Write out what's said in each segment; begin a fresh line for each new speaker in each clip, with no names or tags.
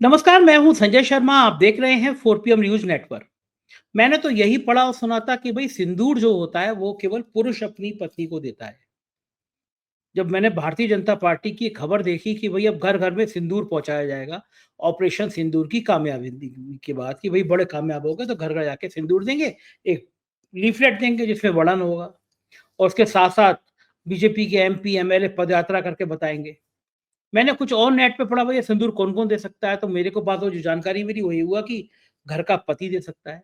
नमस्कार, मैं हूँ संजय शर्मा, आप देख रहे हैं 4 पीएम न्यूज़ नेटवर्क। मैंने तो यही पढ़ा और सुना था कि भई सिंदूर जो होता है, वो केवल पुरुष अपनी पत्नी को देता है। जब मैंने भारतीय जनता पार्टी की खबर देखी कि भई अब घर-घर में सिंदूर पहुँचाया जाएगा, ऑपरेशन सिंदूर की कामयाबी के बाद कि भई बड़े कामयाब हो गए तो घर-घर जाके सिंदूर देंगे, एक लीफलेट देंगे जिसमें वर्णन होगा और उसके साथ-साथ बीजेपी के एमपी, एमएलए पदयात्रा करके बताएँगे। मैंने कुछ और नेट पे पढ़ा भई ये सिंदूर कौन-कौन दे सकता है, तो मेरे को पास वो जो जानकारी मिली वही हुआ कि घर का पति दे सकता है।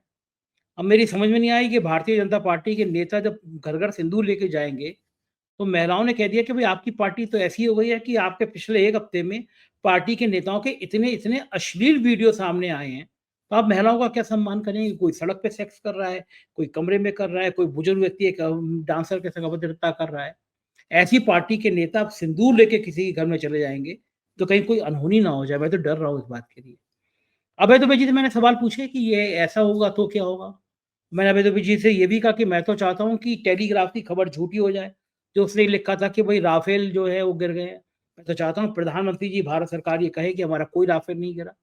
अब मेरी समझ में नहीं आई कि भारतीय जनता पार्टी के नेता जब घर-घर सिंदूर लेके जाएँगे, तो महिलाओं ने कह दिया कि भई आपकी पार्टी तो ऐसी हो गई है कि आपके पिछले 1 हफ्ते में पार्टी के नेताओं के इतने-इतने अश्लील वीडियो सामने आए हैं, तो आप महिलाओं का क्या सम्मान करेंगे? कोई सड़क पे सेक्स कर रहा है, कोई कमरे में कर रहा है, कोई बुजुर्ग व्यक्ति एक डांसर के संग अभद्रता कर रहा है। ऐसी पार्टी के नेता अब सिंदूर लेके किसी के घर में चले जाएँगे, तो कहीं कोई अनहोनी ना हो जाए, मैं तो डर रहा हूँ इस बात के लिए। अभय दुबे जी से मैंने सवाल पूछे कि ये ऐसा होगा तो क्या होगा? मैंने अभय दुबे जी से ये भी कहा कि मैं तो चाहता हूँ कि टेलीग्राफ की खबर झूठी हो जाए, जो उसने लिखा था कि भई राफेल जो है वो गिर गए हैं। मैं तो चाहता हूँ प्रधानमंत्री जी भारत सरकार ये कहे कि हमारा कोई राफेल नहीं गिरा।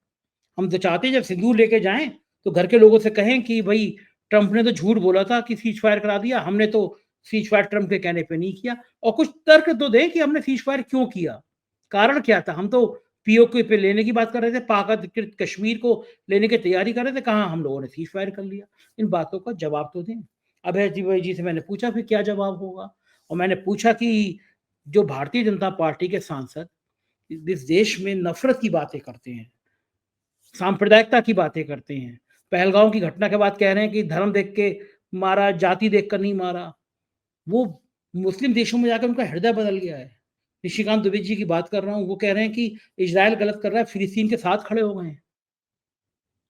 हम तो चाहते हैं जब सिंदूर लेके जाएँ, तो घर के लोगों से कहें कि भई ट्रंप ने तो झूठ बोला था कि सीज़ फायर करा दिया, हमने तो सीज़ फायर ट्रंप के कहने पे नहीं किया और कुछ तर्क तो दें कि हमने सीज़ फायर क्यों किया? कारण क्या था? हम तो पीओके पे लेने की बात कर रहे थे, पाक अधिकृत कश्मीर को लेने की तैयारी कर रहे थे, कहाँ हम लोगों ने सीज़ फायर कर लिया? इन बातों का जवाब तो दें। अभय द्विवेदी जी से मैंने पूछा फिर क्या जवाब होगा? और मैंने पूछा कि जो भारतीय जनता पार्टी के सांसद इस देश में नफ़रत की बातें करते हैं, सांप्रदायिकता की बातें करते हैं। पहलगाँव की घटना के बाद कह रहे हैं कि धर्म देख के मारा, जाति देखकर नहीं मारा। वो मुस्लिम देशों में जाकर उनका हृदय बदल गया है। निशिकांत दुबे जी की बात कर रहा हूँ, वो कह रहे हैं कि इज़राइल गलत कर रहा है, फिलिस्तीन के साथ खड़े हो गए हैं।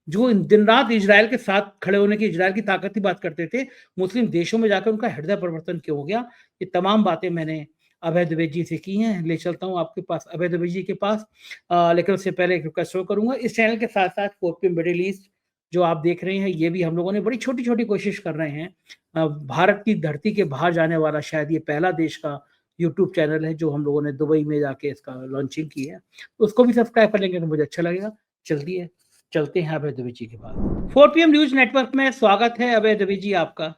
जो दिन-रात इज़राइल के साथ खड़े होने की, इज़राइल की ताकत की बात करते थे, मुस्लिम देशों में जाकर उनका हृदय परिवर्तन क्यों हो गया? ये तमाम बातें मैंने अभय द्विवेदी जी से की हैं। ले चलता हूँ आपके पास अभय द्विवेदी जी के पास लेकिन उससे पहले एक रिक्वेस्ट और करूँगा। इस चैनल के साथ-साथ फोर्थ मिडल ईस्ट जो आप देख रहे हैं, ये भी हम लोगों ने बड़ी छोटी-छोटी कोशिश कर रहे हैं। भारत की धरती के बाहर जाने वाला शायद ये पहला देश का यूट्यूब चैनल है, जो हम लोगों ने दुबई में जाके इसका लॉन्चिंग की है। उसको भी सब्सक्राइब कर लेंगे तो मुझे अच्छा लगेगा। चलती है चलते हैं अभय दुबे जी के पास। 4 पीएम न्यूज़ नेटवर्क में स्वागत है अभय दुबे जी आपका।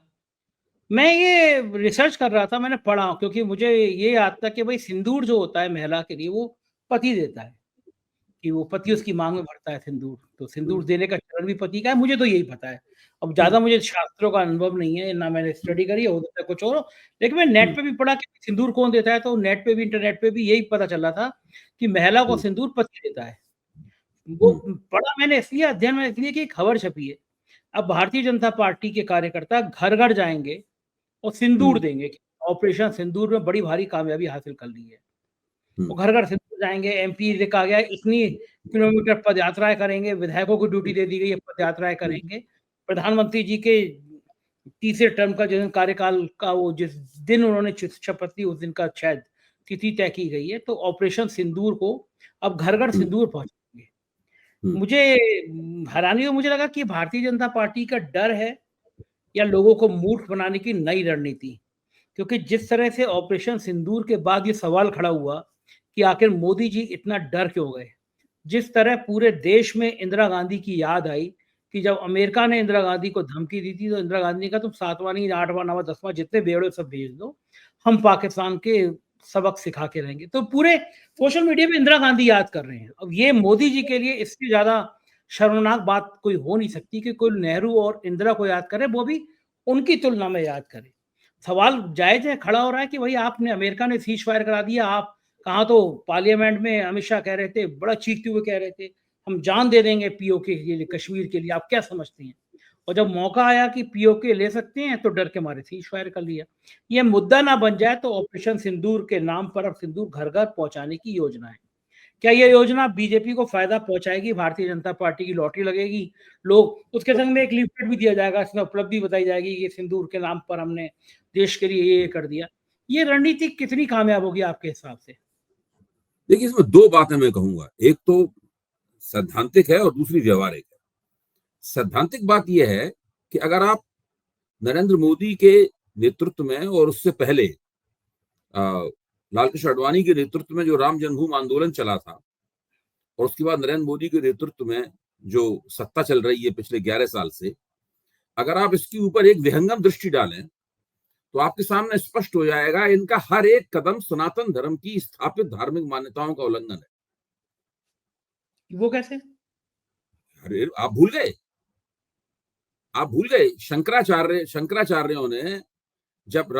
मैं ये रिसर्च कर रहा था, मैंने पढ़ा क्योंकि मुझे ये याद था कि भई सिंदूर जो होता है महिला के लिए वो पति देता है, कि वो पति उसकी माँग में भरता है सिंदूर। तो सिंदूर देने का चरण भी पति का है, मुझे तो यही पता है। अब ज़्यादा मुझे शास्त्रों का अनुभव नहीं है, ना मैंने स्टडी करी है, हो सकता है कुछ और हो। लेकिन मैं नेट पे भी पढ़ा कि सिंदूर कौन देता है, तो नेट पे भी इंटरनेट पे भी यही पता चला था कि महिला को सिंदूर पति देता है। वो पढ़ा मैंने इसलिए अध्ययन में इसलिए कि खबर छपी है। अब भारतीय जनता पार्टी के कार्यकर्ता घर-घर जाएँगे और सिंदूर देंगे। ऑपरेशन सिंदूर में बड़ी भारी कामयाबी हासिल कर ली है। वो घर-घर सिंदूर जाएँगे, एमपी लिखा गया है इतनी किलोमीटर पदयात्राएँ करेंगे, विधायकों को ड्यूटी दे दी गई है पदयात्राएँ करेंगे। प्रधानमंत्री जी के तीसरे टर्म का जिस दिन कार्यकाल का वो जिस दिन उन्होंने शपथ ली उस दिन का शायद तिथि तय की गई है। तो ऑपरेशन सिंदूर को अब घर-घर सिंदूर पहुँचाएँगे। मुझे हैरानी हुई मुझे लगा कि भारतीय जनता पार्टी का डर है या लोगों को मूर्ख बनाने की नई रणनीति। क्योंकि जिस तरह से ऑपरेशन सिंदूर के बाद ये सवाल खड़ा हुआ कि आखिर मोदी जी इतना डर क्यों गए? जिस तरह पूरे देश में इंदिरा गांधी की याद आई कि जब अमेरिका ने इंदिरा गांधी को धमकी दी थी, तो इंदिरा गांधी ने कहा तुम 7वां नहीं 8वां 9वां 10वां जितने बेड़े सब भेज दो, हम पाकिस्तान के सबक सिखा के रहेंगे। तो पूरे सोशल मीडिया पे इंदिरा गांधी याद कर रहे हैं। अब ये मोदी जी के लिए इससे ज़्यादा शर्मनाक बात कोई हो नहीं सकती कि कोई नेहरू और इंदिरा को याद करे, वो भी उनकी तुलना में याद करे। सवाल जायज़ है, खड़ा हो रहा है कि भई आपने अमेरिका ने सीज़ फायर करा दिया, आप कहाँ तो पार्लियामेंट में अमित शाह कह रहे थे, बड़ा चीखते हुए कह रहे थे, हम जान दे देंगे पीओके के लिए, कश्मीर के लिए, आप क्या समझते हैं? और जब मौका आया कि पीओके ले सकते हैं, तो डर के मारे सीज़ फायर कर लिया। ये मुद्दा ना बन जाए तो ऑपरेशन सिंदूर के नाम पर अब सिंदूर घर-घर पहुँचाने की योजना है। क्या ये योजना बीजेपी को फ़ायदा पहुँचाएगी? भारतीय जनता पार्टी की लॉटरी लगेगी? लोग उसके संग में एक लीफलेट भी दिया जाएगा, इसमें उपलब्धि बताई जाएगी, ये सिंदूर के नाम पर हमने देश के लिए ये कर दिया। ये रणनीति कितनी कामयाब होगी आपके हिसाब से?
देखिए, इसमें 2 बातें मैं कहूँगा। एक तो सैद्धांतिक है और दूसरी व्यावहारिक है। सैद्धांतिक बात ये है कि अगर आप नरेंद्र मोदी के नेतृत्व में और उससे पहले अ, लाल कृष्ण आडवाणी के नेतृत्व में जो राम जन्मभूमि आंदोलन चला था और उसके बाद नरेंद्र मोदी के नेतृत्व में जो सत्ता चल रही है पिछले 11 साल से, अगर आप इसके ऊपर एक विहंगम दृष्टि डालें तो आपके सामने स्पष्ट हो जाएगा इनका हर एक कदम सनातन धर्म की स्थापित धार्मिक मान्यताओं का उल्लंघन है।
वो कैसे?
अरे आप भूल गए शंकराचार्यों ने जब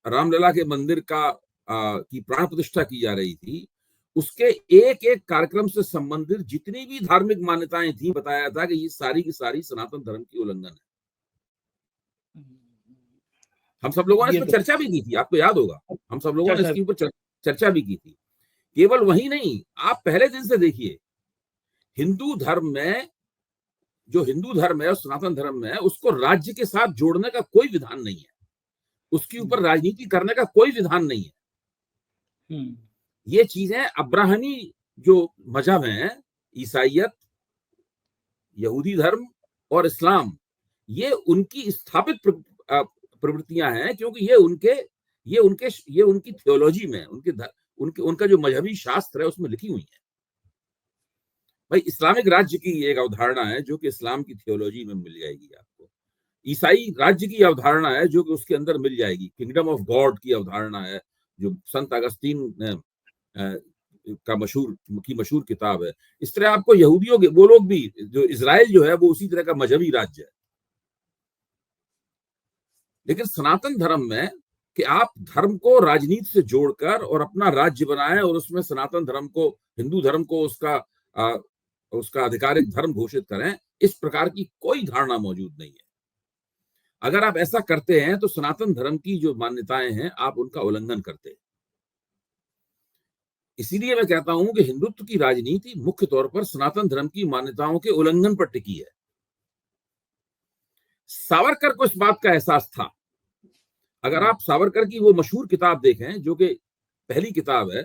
रामलला के मंदिर की प्राण प्रतिष्ठा की जा रही थी, उसके एक एक कार्यक्रम से संबंधित जितनी भी धार्मिक मान्यताएं थी, बताया था कि ये सारी की सारी सनातन धर्म की उल्लंघन है। हम सब लोगों ने इस पर चर्चा भी की थी, आपको याद होगा, हम सब लोगों ने इसके ऊपर चर्चा भी की थी। केवल वही नहीं, आप पहले दिन से देखिए, हिंदू धर्म है और सनातन धर्म में है, उसको राज्य के साथ जोड़ने का कोई विधान नहीं है, उसके ऊपर राजनीति करने का कोई विधान नहीं है। ये चीजें अब्राहमी जो मजहब हैं, ईसाइयत, यहूदी धर्म और इस्लाम, ये उनकी स्थापित प्रवृत्तियां हैं, क्योंकि ये उनकी थियोलॉजी में, उनका जो मजहबी शास्त्र है उसमें लिखी हुई है। भाई इस्लामिक राज्य की एक अवधारणा है जो कि इस्लाम की थियोलॉजी में मिल जाएगी आपको। ईसाई राज्य की अवधारणा है जो कि उसके अंदर मिल जाएगी। किंगडम ऑफ गॉड की अवधारणा है जो संत अगस्तीन का मशहूर किताब है। इस तरह आपको यहूदियों के, वो लोग भी, जो इजराइल जो है वो उसी तरह का मजहबी राज्य है। लेकिन सनातन धर्म में कि आप धर्म को राजनीति से जोड़कर और अपना राज्य बनाएं और उसमें सनातन धर्म को, हिंदू धर्म को उसका आधिकारिक धर्म घोषित करें, इस प्रकार की कोई धारणा मौजूद नहीं है। अगर आप ऐसा करते हैं तो सनातन धर्म की जो मान्यताएं हैं आप उनका उल्लंघन करते हैं। इसीलिए मैं कहता हूं कि हिंदुत्व की राजनीति मुख्य तौर पर सनातन धर्म की मान्यताओं के उल्लंघन पर टिकी है। सावरकर को इस बात का एहसास था। अगर आप सावरकर की वो मशहूर किताब देखें जो कि पहली किताब है,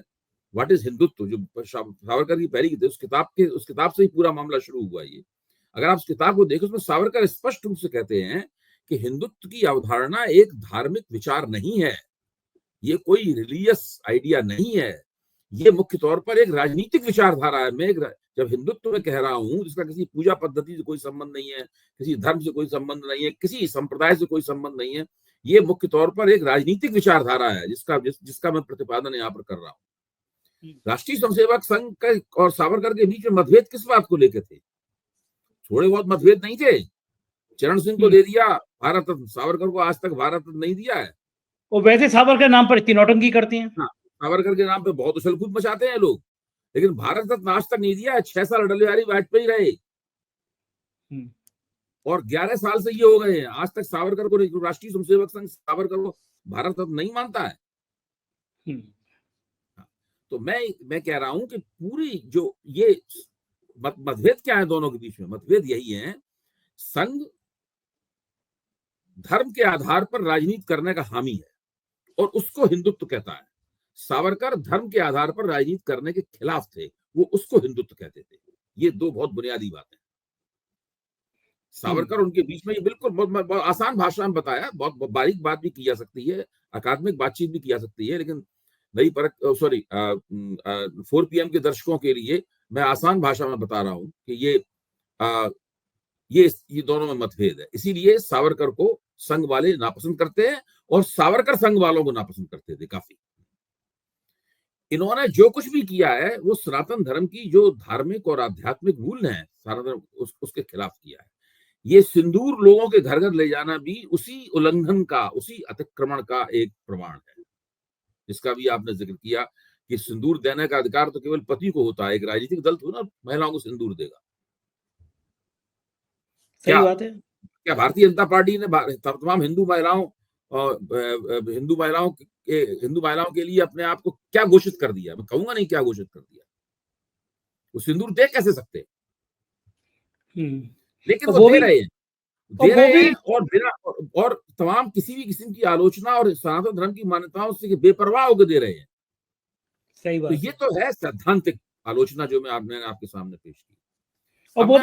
व्हाट इज हिंदुत्व, जो सावरकर की पहली किताब, उस किताब से ही पूरा मामला शुरू हुआ। ये अगर आप उस किताब को देखें, उसमें सावरकर स्पष्ट रूप से कहते हैं कि हिंदुत्व की अवधारणा एक धार्मिक विचार नहीं है, ये कोई रिलीजियस आइडिया नहीं है, ये मुख्य तौर पर एक राजनीतिक विचारधारा है। मैं जब हिंदुत्व में कह रहा हूं जिसका किसी पूजा पद्धति से कोई संबंध नहीं है, किसी धर्म से कोई संबंध नहीं है, किसी संप्रदाय से कोई संबंध नहीं है, ये मुख्य तौर पर एक राजनीतिक विचारधारा है जिसका मैं प्रतिपादन यहाँ पर कर रहा हूँ। राष्ट्रीय स्वयंसेवक संघ और सावरकर के बीच में मतभेद किस बात को लेकर थे? थोड़े बहुत मतभेद नहीं थे। चरण सिंह को दे दिया भारत रत्न, सावरकर को आज तक भारत रत्न नहीं दिया है।
वो वैसे सावरकर के नाम पर इतनी नौटंकी करती हैं।
हाँ, सावरकर के नाम पे बहुत उछल कूद मचाते हैं लोग, लेकिन भारत रत्न आज तक नहीं दिया है। 6 साल अटल बिहारी वाजपेयी रहे और 11 साल से ये हो गए हैं, आज तक सावरकर को, राष्ट्रीय स्वयंसेवक संघ सावरकर को भारत रत्न नहीं मानता है। तो मैं कह रहा हूं कि पूरी जो ये मतभेद क्या है दोनों के बीच में, मतभेद यही है, संघ धर्म के आधार पर राजनीति करने का हामी है और उसको हिंदुत्व कहता है। सावरकर धर्म के आधार पर राजनीति करने के खिलाफ थे, वो उसको हिंदुत्व कहते थे। ये दो बहुत बुनियादी बातें। सावरकर उनके बीच में ये बिल्कुल बहुत आसान भाषा में बताया, बहुत बारीक बात भी की जा सकती है, अकादमिक बातचीत भी की जा सकती है, लेकिन नई परख 4 PM के दर्शकों के लिए मैं आसान भाषा में बता रहा हूं कि ये दोनों में मतभेद है। इसीलिए सावरकर को संघ वाले नापसंद करते हैं और सावरकर संघ वालों को नापसंद करते थे काफी। इन्होंने जो कुछ भी किया है वो सनातन धर्म की जो धार्मिक और आध्यात्मिक मूल्य हैं, सनातन उसके खिलाफ किया है। ये सिंदूर लोगों के घर घर ले जाना भी उसी उल्लंघन का, उसी अतिक्रमण का एक प्रमाण है, जिसका भी आपने जिक्र किया कि सिंदूर देने का अधिकार तो केवल पति को होता है। एक राजनीतिक दल तो ना महिलाओं को सिंदूर देगा।
सही बात है।
क्या भारतीय जनता पार्टी ने तमाम हिंदू महिलाओं के लिए अपने आप को क्या घोषित कर दिया? मैं कहूंगा नहीं क्या घोषित कर दिया, वो सिंदूर दे कैसे सकते? लेकिन वो दे रहे हैं और बिना और तमाम किसी भी किस्म की आलोचना और सनातन धर्म की मान्यताओं से बेपरवाह होकर दे रहे हैं।
सही बात।
तो ये तो है सैद्धांतिक आलोचना जो मैंने आपके सामने पेश की।
और वो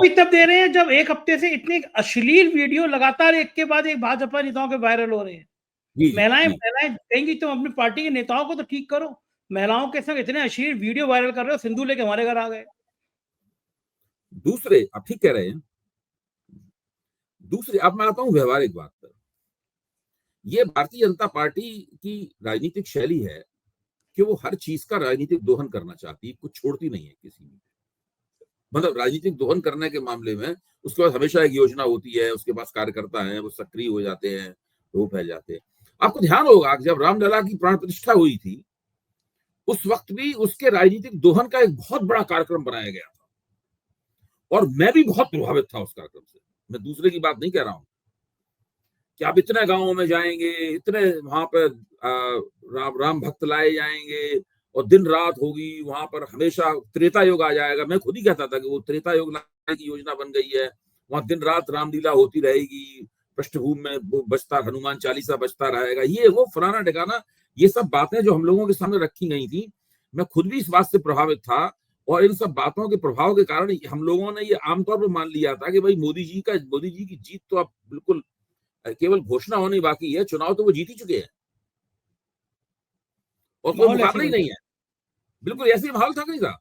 भी तब दे रहे हैं जब एक हफ्ते से इतने अश्लील वीडियो लगातार एक के बाद एक भाजपा नेताओं के वायरल हो रहे हैं। महिलाएं कहेंगी तुम अपनी पार्टी के नेताओं को तो ठीक करो, महिलाओं के संग इतने अश्लील वीडियो वायरल कर रहे हो, सिंदूर लेके हमारे घर आ गए।
दूसरे, आप ठीक कह रहे हैं। दूसरे, अब मैं आता हूं व्यवहारिक बात पर। ये भारतीय जनता पार्टी की राजनीतिक शैली है कि वो हर चीज का राजनीतिक दोहन करना चाहती है, कुछ छोड़ती नहीं है किसी में। मतलब राजनीतिक दोहन करने के मामले में उसके पास हमेशा एक योजना होती है, उसके पास कार्यकर्ता है, वो सक्रिय हो जाते हैं, तो वो फैल जाते हैं। आपको ध्यान होगा कि जब रामलला की प्राण प्रतिष्ठा हुई थी, उस वक्त भी उसके राजनीतिक दोहन का एक बहुत बड़ा कार्यक्रम बनाया गया था, और मैं भी बहुत प्रभावित था उस कार्यक्रम से। मैं दूसरे की बात नहीं कह रहा हूं कि आप इतने गांवों में जाएंगे, इतने वहां पर राम भक्त लाए जाएंगे, और दिन रात होगी वहां पर, हमेशा त्रेता युग आ जाएगा। मैं खुद ही कहता था कि वो त्रेता युग लाने की योजना बन गई है, वहां दिन रात रामलीला होती रहेगी, पृष्ठभूमि में वो बजता, हनुमान चालीसा बजता रहेगा, ये वो फलाना ठिकाना। ये सब बातें जो हम लोगों के सामने रखी गई थी, मैं खुद भी इस बात से प्रभावित था, और इन सब बातों के प्रभाव के कारण हम लोगों ने ये आमतौर पर मान लिया था कि भाई मोदी जी की जीत तो अब बिल्कुल केवल घोषणा होनी बाकी है, चुनाव तो वो जीत ही चुके हैं और कोई
माहौल ऐसी
मुकाबला ही
बन
नहीं है। बिल्कुल ऐसे ही माहौल था, नहीं था?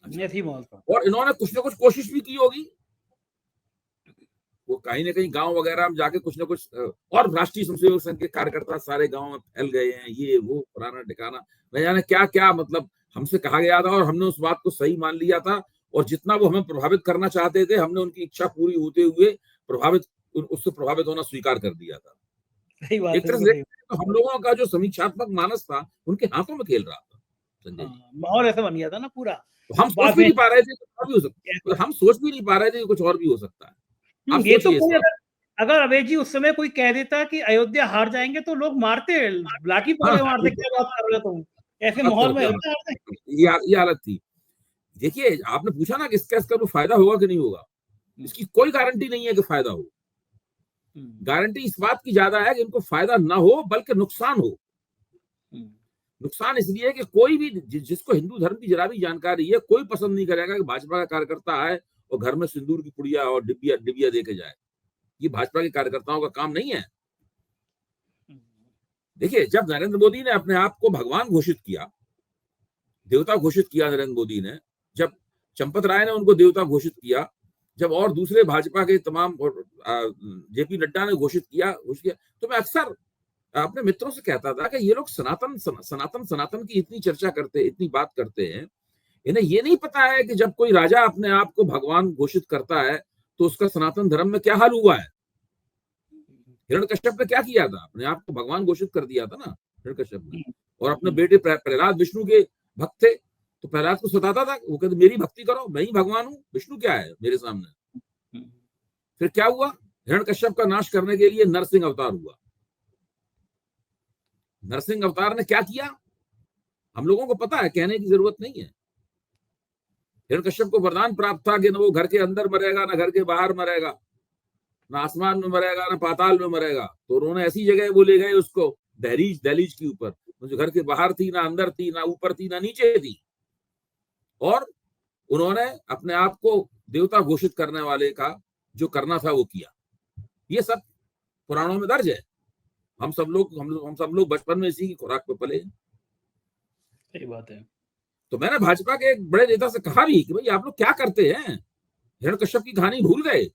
अच्छा,
ऐसी माहौल था।
और इन्होंने कुछ ना कुछ कोशिश भी की होगी, वो कहीं ना कहीं गांव वगैरह में जाके कुछ ना कुछ, और राष्ट्रीय स्वयंसेवक संघ के कार्यकर्ता सारे गांव में फैल गए हैं, ये वो पुराना ठिकाना, न जाने क्या क्या, मतलब हमसे कहा गया था और हमने उस बात को सही मान लिया था, और जितना वो हमें प्रभावित करना चाहते थे, हमने उनकी इच्छा पूरी होते हुए उससे प्रभावित होना स्वीकार कर दिया था।
सही बात
एक
है,
तरह
बिल्कुल
से
सही।
तो हम लोगों का जो समीक्षात्मक मानस था, उनके हाथों में खेल रहा था, संजय जी।
हाँ, माहौल ऐसा बन गया था ना पूरा।
तो हम सोच
बाद
भी
में
नहीं पा रहे थे कुछ और भी हो सकता, हम सोच भी नहीं पा रहे थे कि कुछ और भी हो सकता है। आप
ये तो
सोचिए इस
कोई
बात।
अगर अगर अवैध जी उस समय कोई कह देता कि अयोध्या हार जाएंगे तो लोग मारते, लाठी
हाँ,
पकड़ के मारते, क्या बात कर रहे हो तुम, ऐसे
बात
माहौल में
करते हैं।
अयोध्या हार जाएंगे।
ये हालत थी। देखिए, आपने पूछा ना कि इसका कोई फायदा होगा कि नहीं होगा। इसकी कोई गारंटी नहीं है कि फायदा हो। गारंटी इस बात की ज्यादा है कि इनको फायदा ना हो, बल्कि नुकसान हो। नुकसान इसलिए है कि कोई भी जिसको हिंदू धर्म की जरा भी जानकारी है, कोई पसंद नहीं करेगा कि भाजपा का कार्यकर्ता आए और घर में सिंदूर की पुड़िया और डिबिया डिबिया दे के जाए। ये भाजपा के कार्यकर्ताओं का काम नहीं है। देखिए, जब नरेंद्र मोदी ने अपने आप को भगवान घोषित किया, देवता घोषित किया नरेंद्र मोदी ने, जब चंपत राय ने उनको देवता घोषित किया, जब और दूसरे भाजपा के तमाम, और जेपी नड्डा ने घोषित किया, तो मैं अक्सर अपने मित्रों से कहता था कि ये लोग सनातन सनातन सनातन की इतनी चर्चा करते, इतनी बात करते हैं, इन्हें ये नहीं पता है कि जब कोई राजा अपने आप को भगवान घोषित करता है तो उसका सनातन धर्म में क्या हाल हुआ है। हिरण्यकश्यप ने क्या किया था, अपने आप को भगवान घोषित कर दिया था ना हिरण्यकश्यप ने, और अपने बेटे प्रहलाद विष्णु के भक्त थे, तो प्रहलाद को सताता था, वो कहते मेरी भक्ति करो, मैं ही भगवान हूं, विष्णु क्या है मेरे सामने। फिर क्या हुआ, हिरण्यकश्यप का नाश करने के लिए नरसिंह अवतार हुआ। नरसिंह अवतार ने क्या किया, हम लोगों को पता है, कहने की जरूरत नहीं है। हिरण्यकश्यप को वरदान प्राप्त था कि न वो घर के अंदर मरेगा, ना घर के बाहर मरेगा, ना आसमान में मरेगा, ना पाताल में मरेगा। तो उन्होंने ऐसी जगह वो ले गए उसको, दहलीज के ऊपर, जो घर के बाहर थी, ना अंदर थी, ना ऊपर थी, ना नीचे थी, और उन्होंने अपने आप को देवता घोषित करने वाले का जो करना था वो किया। ये सब पुराणों में दर्ज है। हम सब लोग बचपन में इसी की खुराक पे पले।
सही बात है।
तो मैंने भाजपा के एक बड़े नेता से कहा भी कि भाई आप लोग क्या करते हैं, हिरण्यकश्यप की कहानी भूल गए।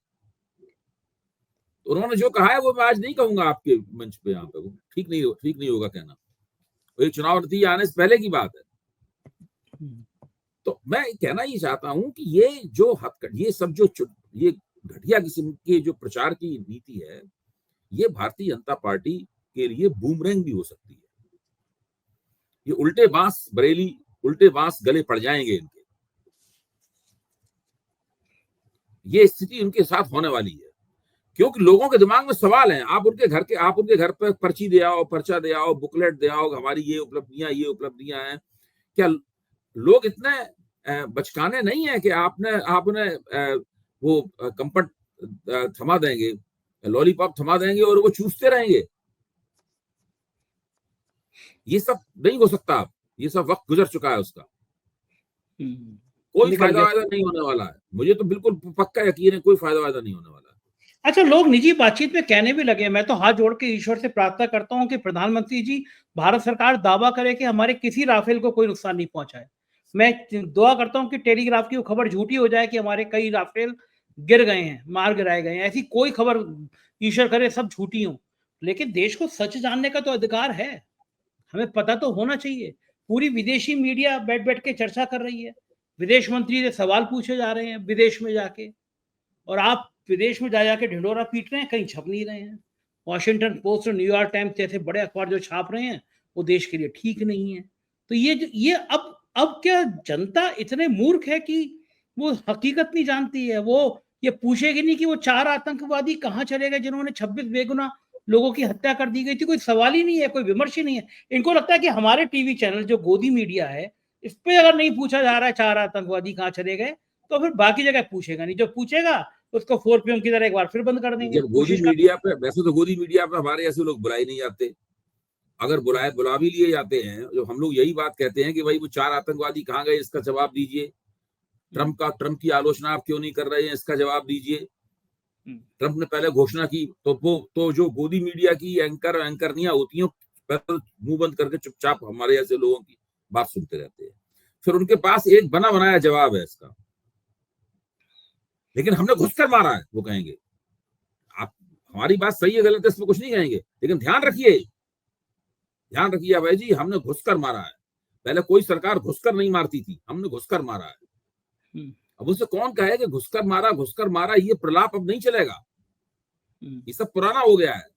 तो उन्होंने जो कहा है वो मैं आज नहीं कहूंगा आपके मंच पे, यहाँ पे ठीक नहीं होगा कहना, ये चुनाव नतीजा आने से पहले की बात है। तो मैं कहना ये चाहता हूं कि ये जो ये सब जो ये घटिया किस्म के जो प्रचार की नीति है, ये भारतीय जनता पार्टी के लिए बूमरैंग भी हो सकती है। ये उल्टे बांस बरेली, उल्टे बांस गले पड़ जाएंगे इनके, ये स्थिति उनके साथ होने वाली है। क्योंकि लोगों के दिमाग में सवाल है, आप उनके घर पे पर्ची दे आओ, पर्चा दे आओ, बुकलेट दे आओ, हमारी ये उपलब्धियां हैं। क्या लोग इतने बचकाने नहीं है कि आपने वो कंपट थमा देंगे, लॉलीपॉप थमा देंगे और वो चूसते रहेंगे? ये सब नहीं हो सकता। ये सब वक्त गुजर चुका है उसका। कोई फायदा वायदा नहीं होने वाला है। मुझे तो बिल्कुल पक्का यकीन है, कोई फायदा वायदा नहीं होने वाला है।
अच्छा, लोग निजी बातचीत में कहने भी लगे, मैं तो हाथ जोड़ के ईश्वर से प्रार्थना करता हूँ कि प्रधानमंत्री जी, भारत सरकार दावा करे कि हमारे किसी राफेल को कोई नुकसान नहीं पहुंचा है। मैं दुआ करता हूँ कि टेलीग्राफ की वो खबर झूठी हो जाए कि हमारे कई राफेल गिर गए हैं, मार गिराए गए हैं। ऐसी कोई खबर ईश्वर करे सब झूठी हो। लेकिन देश को सच जानने का तो अधिकार है, हमें पता तो होना चाहिए। पूरी विदेशी मीडिया बैठ बैठ के चर्चा कर रही है, विदेश मंत्री से सवाल पूछे जा रहे हैं विदेश में जाके, और आप विदेश में जा जाके ढिंढोरा पीट रहे हैं, कहीं छप नहीं रहे हैं। वॉशिंगटन पोस्ट और न्यूयॉर्क टाइम्स जैसे बड़े अखबार जो छाप रहे हैं, वो देश के लिए ठीक नहीं है। तो ये अब क्या जनता इतने मूर्ख है कि वो हकीकत नहीं जानती है? वो ये पूछेगी नहीं कि वो 4 आतंकवादी कहाँ चले गए जिन्होंने 26 बेगुनाह लोगों की हत्या कर दी गई थी? कोई सवाल ही नहीं है, कोई विमर्श ही नहीं है। इनको लगता है कि हमारे टीवी चैनल जो गोदी मीडिया है, इस पे अगर नहीं पूछा जा रहा है 4 आतंकवादी कहाँ चले गए, तो फिर बाकी जगह पूछेगा नहीं। जो पूछेगा उसको 4 पीएम की तरह एक बार फिर बंद कर देंगे,
जब गोदी
कोशिश कर।
मीडिया पे, वैसे तो गोदी मीडिया पे हमारे ऐसे लोग बुलाए नहीं जाते। अगर बुला भी लिए जाते हैं, जो हम लोग यही बात कहते हैं कि भाई वो 4 आतंकवादी कहाँ गए, इसका जवाब दीजिए। ट्रम्प की आलोचना आप क्यों नहीं कर रहे हैं, इसका जवाब दीजिए। ट्रम्प ने पहले घोषणा की तो जो गोदी मीडिया की एंकरनियां होती हैं, पहले मुंह बंद करके चुपचाप हमारे ऐसे लोगों की बात सुनते रहते हैं। फिर उनके पास एक बना बनाया जवाब है इसका, लेकिन हमने घुसकर मारा है, वो कहेंगे। आप, हमारी बात सही है गलत है इसमें कुछ नहीं कहेंगे, लेकिन ध्यान रखिए भाई जी, हमने घुसकर मारा है। पहले कोई सरकार घुसकर नहीं मारती थी, हमने घुसकर मारा है। अब उनसे कौन कहे कि घुसकर मारा, ये प्रलाप अब नहीं चलेगा। ये सब पुराना हो गया है।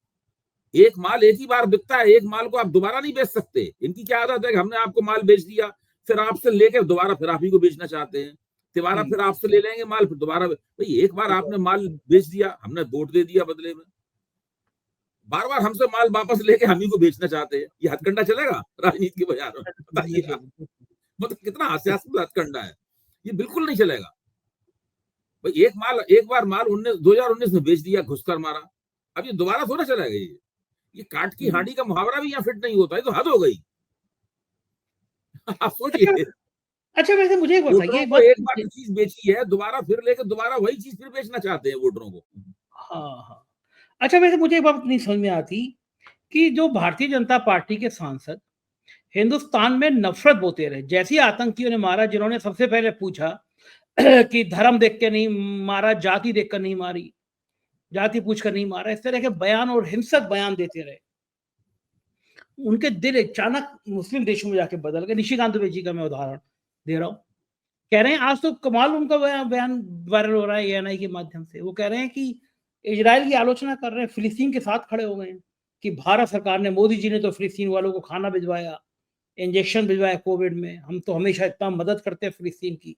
एक माल एक ही बार बिकता है, एक माल को आप दोबारा नहीं बेच सकते। इनकी क्या आदत है कि हमने आपको माल बेच दिया, फिर आपसे लेके दोबारा फिर आप ही को बेचना चाहते हैं, दोबारा फिर आपसे ले लेंगे माल, फिर दोबारा। भाई एक बार आपने माल बेच दिया, हमने वोट दे दिया बदले में, बार बार हमसे माल वापस लेके हम ही को बेचना चाहते हैं। ये हथकंडा चलेगा राजनीति के बाजार में? बताइए आप। मतलब कितना हास्यास्पद हथकंडा है ये, बिल्कुल नहीं चलेगा भाई। एक बार माल 2019 में बेच दिया, घुसकर मारा, अब ये दोबारा थोड़ा चलेगा। ये काट की हांडी का मुहावरा भी यहाँ फिट नहीं होता है, तो हद हो गई। आप
अच्छा,
सोचिए,
अच्छा वैसे मुझे एक बताइए,
वोटरों
एक
को
बात
एक बार
पूछिए।
जो चीज बेची है, दोबारा फिर लेकर दोबारा वही चीज फिर बेचना चाहते हैं वोटरों को।
हाँ, हाँ। अच्छा वैसे मुझे एक बात नहीं समझ में आती कि जो भारतीय जनता पार्टी के सांसद हिंदुस्तान में नफ़रत बोते रहे, जैसे ही आतंकियों ने मारा, जिन्होंने सबसे पहले पूछा कि धर्म देख के नहीं मारा, जाति देखकर नहीं मारी, जाति पूछकर नहीं मारा, इस तरह के बयान और हिंसक बयान देते रहे। उनके दिल अचानक मुस्लिम देशों में जाके बदल गए। निशिकांत दुबे जी का मैं उदाहरण दे रहा हूँ। कह रहे हैं, आज तो कमाल उनका बयान वायरल हो रहा है एएनआई के माध्यम से। वो कह रहे हैं कि इजराइल की आलोचना कर रहे हैं, फिलिस्तीन के साथ खड़े हो गए हैं कि भारत सरकार ने, मोदी जी ने तो फिलिस्तीन वालों को खाना भिजवाया, इंजेक्शन भिजवाया कोविड में, हम तो हमेशा इतना मदद करते हैं फिलिस्तीन की,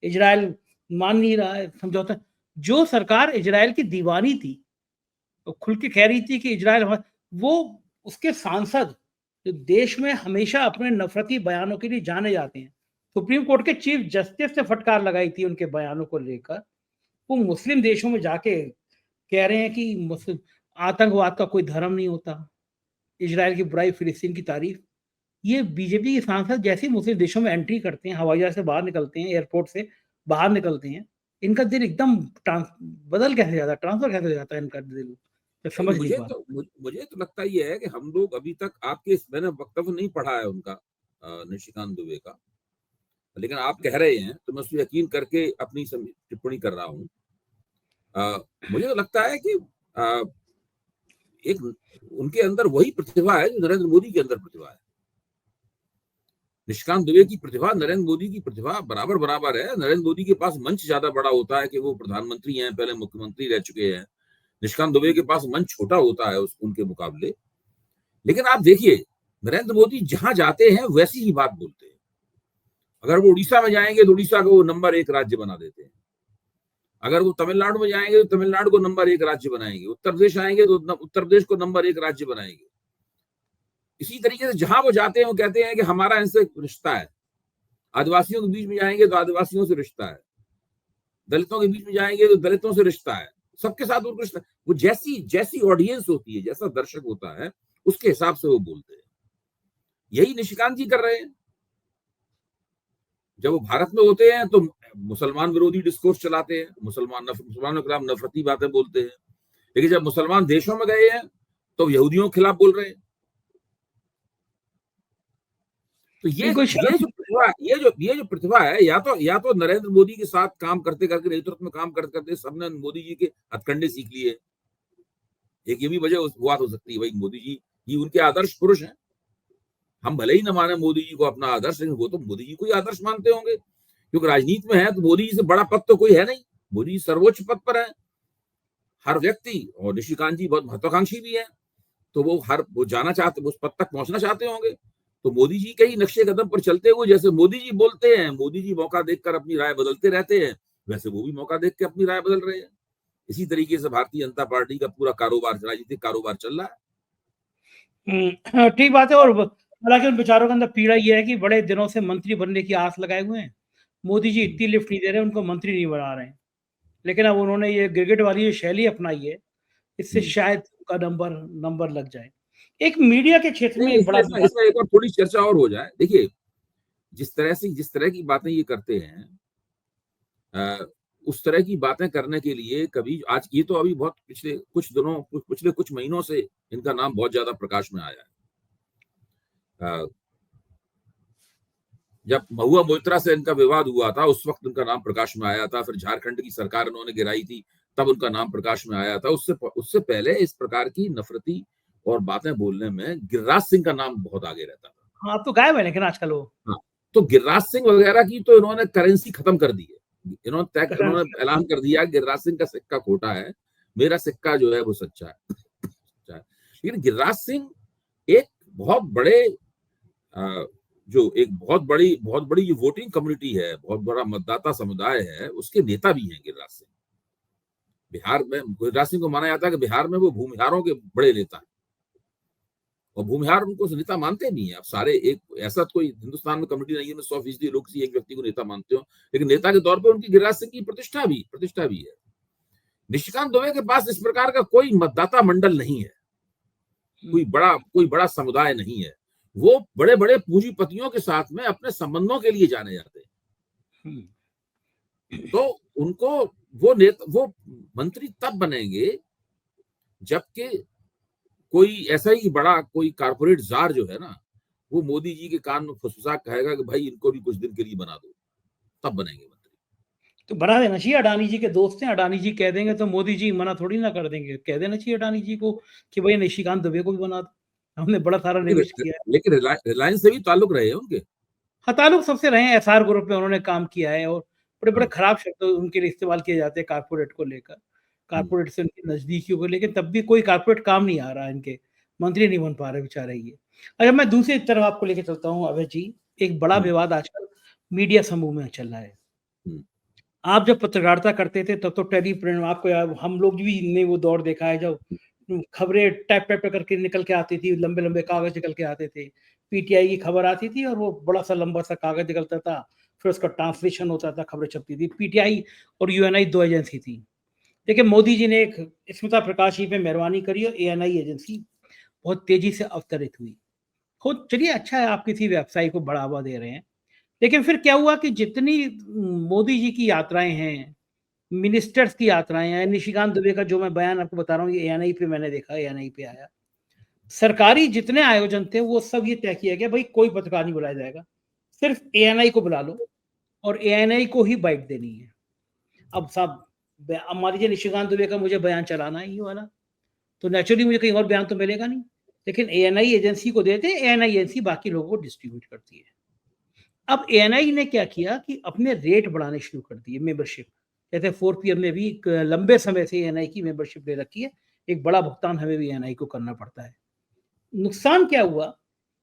इजराइल मान नहीं रहा है समझौता। जो सरकार इजराइल की दीवानी थी, तो खुल के कह रही थी कि इजराइल, वो उसके सांसद जो देश में हमेशा अपने नफरती बयानों के लिए जाने जाते हैं, सुप्रीम कोर्ट के चीफ जस्टिस ने फटकार लगाई थी उनके बयानों को लेकर, वो मुस्लिम देशों में जाके कह रहे हैं कि मुस्लिम आतंकवाद का कोई धर्म नहीं होता, इजराइल की बुराई, फिलिस्तीन की तारीफ। ये बीजेपी के सांसद जैसे ही मुस्लिम देशों में एंट्री करते हैं, हवाई जहाज से बाहर निकलते हैं, एयरपोर्ट से बाहर निकलते हैं, इनका दिल एकदम बदल कैसे जाता है, ट्रांसफर कैसे हो जाता है इनका दिल, मैं
नहीं,
समझ नहीं पा रहा।
मुझे तो लगता ये है कि हम लोग अभी तक आपके मैंने वक्तव्य नहीं पढ़ा है उनका, निशिकांत दुबे का, लेकिन आप कह रहे हैं तो मैं उस पर यकीन करके अपनी टिप्पणी कर रहा हूँ। मुझे तो लगता है कि एक उनके अंदर वही प्रतिभा है जो नरेंद्र मोदी के अंदर प्रतिभा है। निशिकांत दुबे की प्रतिभा नरेंद्र मोदी की प्रतिभा बराबर बराबर है। नरेंद्र मोदी के पास मंच ज्यादा बड़ा होता है कि वो प्रधानमंत्री हैं, पहले मुख्यमंत्री रह चुके हैं। निशिकांत दुबे के पास मंच छोटा होता है उनके मुकाबले। लेकिन आप देखिए, नरेंद्र मोदी जहां जाते हैं वैसी ही बात बोलते हैं। अगर वो उड़ीसा में जाएंगे तो उड़ीसा को वो नंबर 1 राज्य बना देते हैं। अगर वो तमिलनाडु में जाएंगे तो तमिलनाडु को नंबर 1 राज्य बनाएंगे। उत्तर प्रदेश आएंगे तो उत्तर प्रदेश को नंबर 1 राज्य बनाएंगे। इसी तरीके से जहां वो जाते हैं वो कहते हैं कि हमारा इनसे रिश्ता है। आदिवासियों के बीच में जाएंगे तो आदिवासियों से रिश्ता है, दलितों के बीच में जाएंगे तो दलितों से रिश्ता है, सबके साथ उनको रिश्ता। वो जैसी जैसी ऑडियंस होती है, जैसा दर्शक होता है, उसके हिसाब से वो बोलते हैं। यही निशिकांत जी कर रहे हैं। जब वो भारत में होते हैं तो मुसलमान विरोधी डिस्कोर्स चलाते हैं, मुसलमानों के खिलाफ नफरती बातें बोलते हैं। लेकिन जब मुसलमान देशों में गए हैं तो यहूदियों के खिलाफ बोल रहे हैं। तो ये जो प्रतिभा है, या तो नरेंद्र मोदी के साथ काम करते करके, नेतृत्व में काम करते करते सबने मोदी जी के हथकंडे सीख लिए। एक ये भी वजह हुआ हो सकती है, भाई मोदी जी ये उनके आदर्श पुरुष हैं। हम भले ही न माने मोदी जी को अपना आदर्श, लेकिन वो तो मोदी जी को ही आदर्श मानते होंगे, क्योंकि राजनीति में है तो मोदी जी से बड़ा पद तो कोई है नहीं। मोदी जी सर्वोच्च पद पर है हर व्यक्ति, और निशिकांत जी बहुत महत्वाकांक्षी भी है, तो वो जाना चाहते, उस पद तक पहुंचना चाहते होंगे। तो मोदी जी के ही नक्शे कदम पर चलते हुए, जैसे मोदी जी बोलते हैं, मोदी जी मौका देखकर अपनी राय बदलते रहते हैं, वैसे वो भी मौका देख के अपनी राय बदल रहे हैं। इसी तरीके से भारतीय जनता पार्टी का पूरा कारोबार, राजनीतिक कारोबार चल रहा है।
ठीक बात है। और हालांकि उन बेचारों के अंदर पीड़ा ये है कि बड़े दिनों से मंत्री बनने की आस लगाए हुए हैं, मोदी जी इतनी लिफ्ट नहीं दे रहे, उनको मंत्री नहीं बना रहे हैं। लेकिन अब उन्होंने ये गिरगिट वाली जो शैली अपनाई है, इससे शायद उनका नंबर लग जाए। एक मीडिया के क्षेत्र में एक बड़ा
इसमें एक और थोड़ी चर्चा और हो जाए। देखिए, जिस तरह की बातें ये करते हैं, उस तरह की बातें करने के लिए कभी, आज ये तो अभी बहुत पिछले कुछ महीनों से इनका नाम बहुत ज्यादा प्रकाश में आया है। जब महुआ मोइत्रा से इनका विवाद हुआ था, उस वक्त उनका नाम प्रकाश में आया था। फिर झारखंड की सरकार उन्होंने गिराई थी, तब उनका नाम प्रकाश में आया था। उससे पहले इस प्रकार की नफरती और बातें बोलने में गिरिराज सिंह का नाम बहुत आगे रहता था।
हाँ, अब तो गायब है लेकिन आजकल वो।
हाँ, तो गिरिराज सिंह वगैरह की तो इन्होंने करेंसी खत्म कर दी है। इन्होंने ऐलान कर दिया गिरिराज सिंह का सिक्का खोटा है, मेरा सिक्का जो है वो सच्चा है। लेकिन गिरिराज सिंह एक बहुत बड़े, जो एक बहुत बड़ी जो वोटिंग कम्युनिटी है, बहुत बड़ा मतदाता समुदाय है, उसके नेता भी हैं गिरिराज सिंह। बिहार में गिरिराज सिंह को माना जाता है कि बिहार में वो भूमिहारों के बड़े नेता हैं, और भूमिहार उनको नेता मानते नहीं है। अब सारे, एक ऐसा कोई हिंदुस्तान में कम्युनिटी नहीं है 100% लोग किसी एक व्यक्ति को नेता मानते हो, लेकिन नेता के तौर पर उनकी गिरिराज सिंह की प्रतिष्ठा भी है। निशिकांत दुबे के पास इस प्रकार का कोई मतदाता मंडल नहीं है, कोई बड़ा समुदाय नहीं है। वो बड़े बड़े पूंजीपतियों के साथ में अपने संबंधों के लिए जाने जाते हैं। तो उनको वो मंत्री तब बनेंगे जबकि कोई ऐसा ही बड़ा कोई कारपोरेट जार जो है ना, वो मोदी जी के कान में फुसफुसा कहेगा कि भाई इनको भी कुछ दिन के लिए बना दो, तब बनेंगे मंत्री।
तो बना देना चाहिए। अडानी जी के दोस्त हैं, अडानी जी कह देंगे तो मोदी जी मना थोड़ी ना कर देंगे। कह देना चाहिए अडानी जी को कि भाई निशिकांत दुबे को भी बना दो, हमने बड़ा सारा निवेश किया है।
लेकिन रिलायंस से भी ताल्लुक रहे हैं उनके।
हाँ, ताल्लुक सबसे रहे हैं। एसआर ग्रुप में उन्होंने काम किया है, और बड़े खराब शब्द उनके लिए इस्तेमाल किए जाते हैं कारपोरेट को लेकर, कारपोरेट से उनकी नजदीकियों को। लेकिन तब भी कोई कारपोरेट काम नहीं आ रहा, इनके मंत्री नहीं बन पा रहे बेचारे ये। अच्छा, मैं दूसरी तरफ आपको लेके चलता हूँ अभय जी। एक बड़ा विवाद आजकल मीडिया समूह में चल रहा है। आप जब पत्रकारिता करते थे तब तो टेलीप्रिंट, आपको हम लोग भी ने वो दौर देखा है जब खबरें टाइप करके निकल के आती थी, लंबे लंबे कागज निकल के आते थे। पीटीआई की खबर आती थी और वो बड़ा सा लंबा सा कागज निकलता था, फिर उसका ट्रांसलेशन होता था, खबरें छपती थी। पीटीआई और यूएनआई 2 एजेंसी थी। लेकिन मोदी जी ने एक स्मिता प्रकाश जी पे मेहरबानी करी और एएनआई एजेंसी बहुत तेजी से अवतरित हुई। चलिए, अच्छा है, आप किसी व्यवसाय को बढ़ावा दे रहे हैं। लेकिन फिर क्या हुआ कि जितनी मोदी जी की यात्राएं हैं, मिनिस्टर्स की यात्राएं हैं, निशिकांत दुबे का जो मैं बयान आपको बता रहा हूँ, ये एएनआई पे मैंने देखा, एएनआई पे आया। सरकारी जितने आयोजन थे वो सब ये तय किया गया, भाई कोई पत्रकार नहीं बुलाया जाएगा, सिर्फ एएनआई को बुला लो और एएनआई को ही बाइट देनी है। अब साहब, अब मान लीजिए निशिकांत दुबे का मुझे बयान चलाना है ये वाला, तो नेचुरली मुझे कहीं और बयान तो मिलेगा नहीं। लेकिन एएनआई एजेंसी को देते हैं, एएनआई एजेंसी बाकी लोगों को डिस्ट्रीब्यूट करती है। अब एएनआई ने क्या किया कि अपने रेट बढ़ाने शुरू कर दिए, मेंबरशिप। जैसे 4PM ने भी एक लंबे समय से एएनआई की मेंबरशिप ले रखी है, एक बड़ा भुगतान हमें भी एएनआई को करना पड़ता है। नुकसान क्या हुआ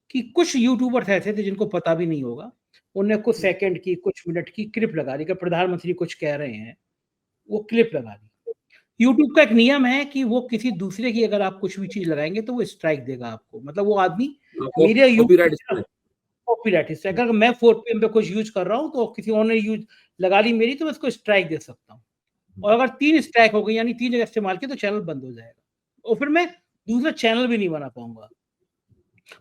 कि कुछ यूट्यूबर्स ऐसे थे जिनको पता भी नहीं होगा, उन्होंने कुछ सेकंड की, कुछ मिनट की क्लिप लगा दी कि प्रधानमंत्री कुछ कह रहे हैं, वो क्लिप लगा दी। यूट्यूब का एक नियम है कि वो किसी दूसरे की अगर आप कुछ भी चीज लगाएंगे तो वो स्ट्राइक देगा आपको। मतलब वो आदमी मेरे कॉपीराइट है। अगर मैं 4PM पे कुछ यूज कर रहा हूँ तो किसी और ने यूज लगा ली मेरी, तो मैं उसको स्ट्राइक दे सकता हूँ। और अगर 3 स्ट्राइक हो गई, यानी 3 जगह इस्तेमाल किया, तो चैनल बंद हो जाएगा और फिर मैं दूसरा चैनल भी नहीं बना पाऊंगा।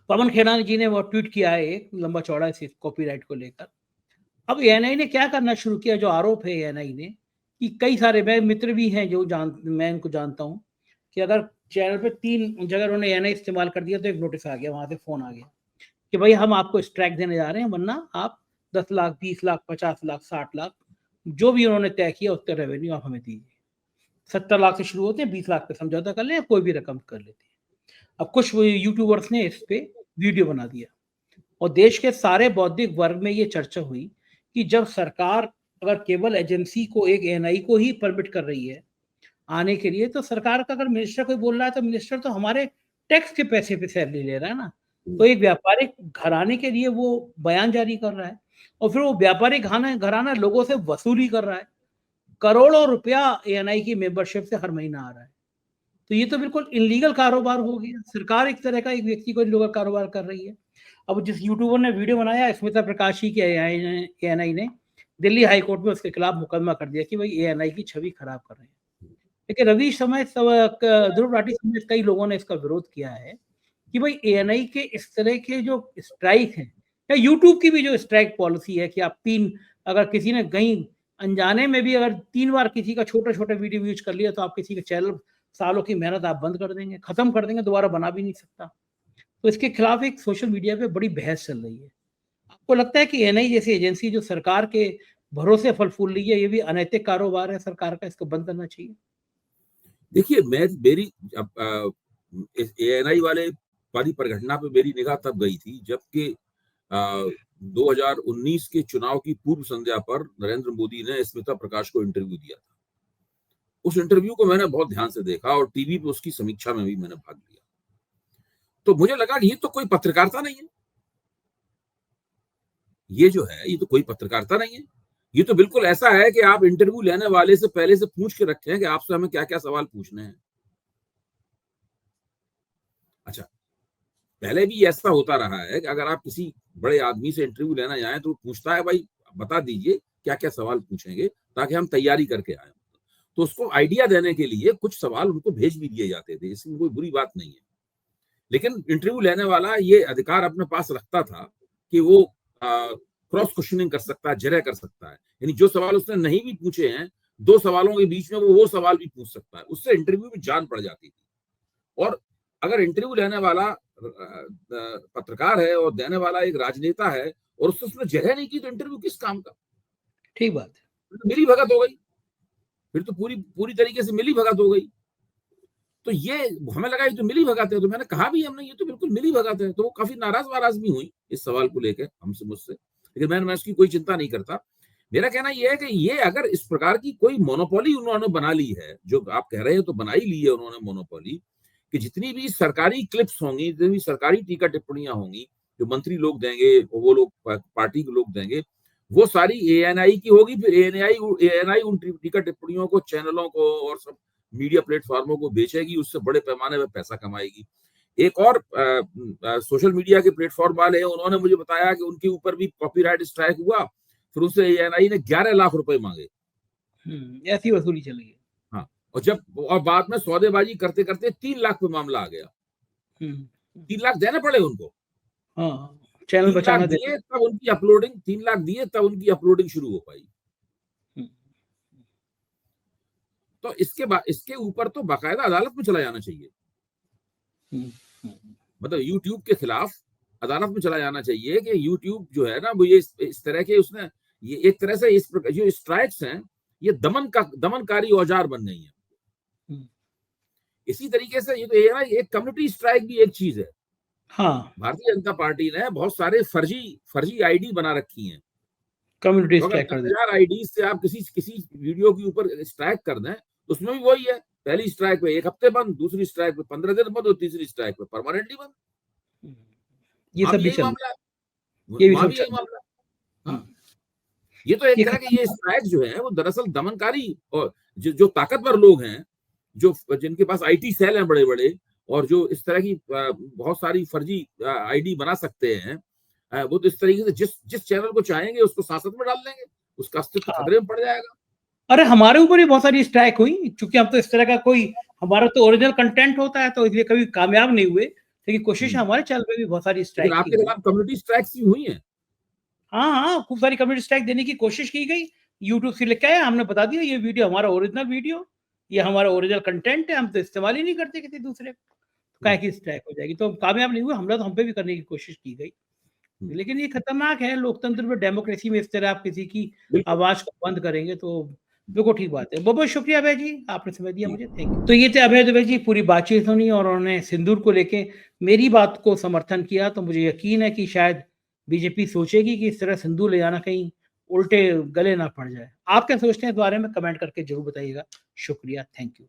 पवन खेड़ानी जी ने वो ट्वीट किया है एक लंबा चौड़ा इस कॉपीराइट को लेकर। अब एएनआई ने क्या करना शुरू किया, जो आरोप है एएनआई ने, कि कई सारे मैं मित्र भी हैं जो मैं इनको जानता हूँ, कि अगर चैनल पे 3 जगह उन्होंने एएनआई इस्तेमाल कर दिया तो एक नोटिस आ गया, वहां से फोन आ गया कि भाई हम आपको स्ट्राइक देने जा रहे हैं, वरना आप 10 लाख, 20 लाख, 50 लाख, 60 लाख, जो भी उन्होंने तय किया उसका रेवेन्यू आप हमें दीजिए। 70 लाख से शुरू होते हैं, 20 लाख पे समझौता कर लें, कोई भी रकम कर लेते हैं। अब कुछ यूट्यूबर्स ने इस पे वीडियो बना दिया और देश के सारे बौद्धिक वर्ग में ये चर्चा हुई कि जब सरकार अगर केबल एजेंसी को, एक एएनआई को ही परमिट कर रही है आने के लिए, तो सरकार का अगर मिनिस्टर कोई बोल रहा है तो मिनिस्टर तो हमारे टैक्स के पैसे पे सैलरी ले रहा है ना। तो एक व्यापारिक घराने के लिए वो बयान जारी कर रहा है और फिर वो व्यापारिक घराना लोगों से वसूली कर रहा है। करोड़ों रुपया एएनआई की मेंबरशिप से हर महीना आ रहा है। तो ये तो बिल्कुल इलीगल कारोबार हो गया। सरकार एक तरह का एक व्यक्ति को इलीगल कारोबार कर रही है। अब जिस यूट्यूबर ने वीडियो बनाया, स्मिता प्रकाशी के एएनआई ने दिल्ली हाई कोर्ट में उसके खिलाफ मुकदमा कर दिया कि भाई एएनआई की छवि खराब कर रहे हैं। लेकिन रवीश समेत, ध्रुव राठी समेत कई लोगों ने इसका विरोध किया है कि भाई एएनआई के इस तरह के जो स्ट्राइक हैं, या यूट्यूब की भी जो स्ट्राइक पॉलिसी है कि आप 3, अगर किसी ने कहीं अनजाने में भी अगर 3 बार किसी का छोटा-छोटा वीडियो यूज़ कर लिया तो आप किसी के चैनल, सालों की मेहनत आप बंद कर देंगे, खत्म कर देंगे, दोबारा बना भी नहीं सकता। तो इसके खिलाफ एक सोशल मीडिया पे बड़ी बहस चल रही है। आपको लगता है कि एएनआई जैसी एजेंसी जो सरकार के भरोसे फल फूल रही है, ये भी अनैतिक कारोबार है सरकार का, इसको बंद करना चाहिए?
देखिए, मैं मेरी इस एएनआई वाली परिघटना पे मेरी निगाह तब गई थी जबकि 2019 के चुनाव की पूर्व संध्या पर नरेंद्र मोदी ने स्मिता प्रकाश को इंटरव्यू दिया था। उस इंटरव्यू को मैंने बहुत ध्यान से देखा और टीवी पे उसकी समीक्षा में भी मैंने भाग लिया। तो मुझे लगा कि ये तो कोई पत्रकारिता नहीं है। ये जो है, ये तो कोई पत्रकारिता नहीं है। ये तो बिल्कुल ऐसा है कि आप इंटरव्यू लेने वाले से पहले से पूछ के रखे हैं कि आपसे हमें क्या-क्या सवाल पूछने हैं। अच्छा, पहले भी ऐसा होता रहा है कि अगर आप किसी बड़े आदमी से इंटरव्यू लेना जाएँ तो पूछता है, भाई बता दीजिए क्या-क्या सवाल पूछेंगे ताकि हम तैयारी करके आएँ। तो उसको आइडिया देने के लिए कुछ सवाल उनको भेज भी दिए जाते थे, इसमें कोई बुरी बात नहीं है। लेकिन इंटरव्यू लेने वाला ये अधिकार अपने पास रखता था कि वो क्रॉस क्वेश्चनिंग कर सकता है, जिरह कर सकता है। यानी जो सवाल उसने नहीं भी पूछे हैं, 2 सवालों के बीच में वो सवाल भी पूछ सकता है। उससे इंटरव्यू में जान पड़ जाती थी। और अगर इंटरव्यू लेने वाला पत्रकार है और देने वाला एक राजनेता है और उससे उसने जिरह नहीं की तो इंटरव्यू किस काम का?
ठीक बात है।
फिर तो मिली भगत हो गई। फिर तो पूरी पूरी तरीके से मिली भगत हो गई। तो ये हमें लगा ये तो मिली भगत है, तो मैंने कहा भी हमने ये तो बिल्कुल मिली भगत है। तो वो काफी नाराज-वाराज भी हुई इस सवाल को लेके हमसे, मुझसे। लेकिन मैं उसकी कोई चिंता नहीं करता। मेरा कहना ये है कि ये अगर इस प्रकार की कोई मोनोपोली उन्होंने बना ली है, जो आप कह रहे हैं तो बना ही ली है उन्होंने मोनोपोली, कि जितनी भी सरकारी क्लिप्स होंगी, जितनी भी सरकारी टीका-टिप्पणियां होंगी, जो मंत्री लोग देंगे, वो लोग पार्टी के लोग देंगे, वो सारी एएनआई की होगी। फिर एएनआई उन टीका-टिप्पणियों को, चैनलों को और सब मीडिया प्लेटफॉर्मों को बेचेगी, उससे बड़े पैमाने पे पैसा कमाएगी। एक और सोशल मीडिया के प्लेटफॉर्म वाले हैं, उन्होंने मुझे बताया कि उनके ऊपर भी कॉपीराइट स्ट्राइक हुआ, फिर उससे एएनआई ने 11 लाख रुपए मांगे।
ऐसी वसूली चली है।
हाँ, और बाद में सौदेबाजी करते करते 3 लाख पे मामला आ गया। 3 लाख देने पड़े उनको।
हाँ, चैनल
3 लाख
बचाना देते।
दिए तब उनकी अपलोडिंग, 3 लाख दिए तब उनकी अपलोडिंग शुरू हो पाई। तो इसके ऊपर तो बाकायदा अदालत में चला जाना चाहिए। मतलब यूट्यूब के खिलाफ अदालत में चला जाना चाहिए कि यूट्यूब जो है ना, वो ये इस तरह के, उसने ये एक तरह से इस जो स्ट्राइक्स हैं, ये दमनकारी औजार बन गई हैं। इसी तरीके से ये तो ये ना, एक कम्युनिटी स्ट्राइक भी एक चीज है।
हाँ,
भारतीय जनता पार्टी ने बहुत सारे फर्जी आईडी बना रखी हैं।
कम्युनिटी
तो अगर
स्ट्राइक कर देते।
10,000 आईडी से आप किसी वीडियो के ऊपर स्ट्राइक कर दें, तो उसमें भी वही है। पहली स्ट्राइक पे 1 हफ्ते बंद, दूसरी स्ट्राइक पे 15 दिन बंद और तीसरी स्ट्राइक पे परमानेंटली बंद।
ये सब भी
यही
चल
मामला है,
ये भी
वहां
सब
भी यही
चल
मामला है। हाँ, ये तो एक
ये
तरह के ये
खत्म।
स्ट्राइक जो है वो दरअसल दमनकारी, और जो ताकतवर लोग हैं, जो जिनके पास आईटी सेल हैं बड़े बड़े, और जो इस तरह की बहुत सारी फर्जी आईडी बना सकते हैं, वो तो इस तरीके से जिस चैनल को चाहेंगे उसको सांसद में डाल देंगे, उसका अस्तित्व
हाँ।
खतरे में पड़ जाएगा।
अरे हमारे ऊपर भी बहुत सारी स्ट्राइक हुई, क्योंकि हम तो इस तरह का कोई, हमारा तो ओरिजिनल कंटेंट होता है, तो इसलिए कभी कामयाब नहीं हुए। लेकिन कोशिश हमारे चैनल पे भी बहुत सारी
लेकिन
स्ट्राइक की
आपके
गई।
खिलाफ कम्युनिटी स्ट्राइक्स भी हुई हैं।
हाँ, हाँ, खूब सारी कम्युनिटी स्ट्राइक देने की कोशिश की गई। यूट्यूब से लेके आया, हमने बता दिया ये वीडियो हमारा ओरिजिनल वीडियो, ये हमारा ओरिजिनल कंटेंट है, हम तो इस्तेमाल ही नहीं करते किसी दूसरे का, काहे की स्ट्राइक हो जाएगी। तो कामयाब नहीं हुए, हमला तो हम पे भी करने की कोशिश की गई। लेकिन ये खतरनाक है लोकतंत्र में, डेमोक्रेसी में इस तरह आप किसी की
बिल्कुल।
आवाज़ को बंद करेंगे तो बिल्कुल ठीक बात है। बहुत-बहुत शुक्रिया अभय जी, आपने समय दिया
जी।
मुझे, थैंक यू। तो ये थे अभय दुबे जी, पूरी बातचीत सुनी और उन्होंने सिंदूर को लेके मेरी बात को समर्थन किया, तो मुझे यकीन है कि शायद बीजेपी सोचेगी कि इस तरह सिंदूर ले जाना कहीं उल्टे गले ना पड़ जाए। आप क्या सोचते हैं इस बारे में? कमेंट करके ज़रूर बताइएगा। शुक्रिया, थैंक यू।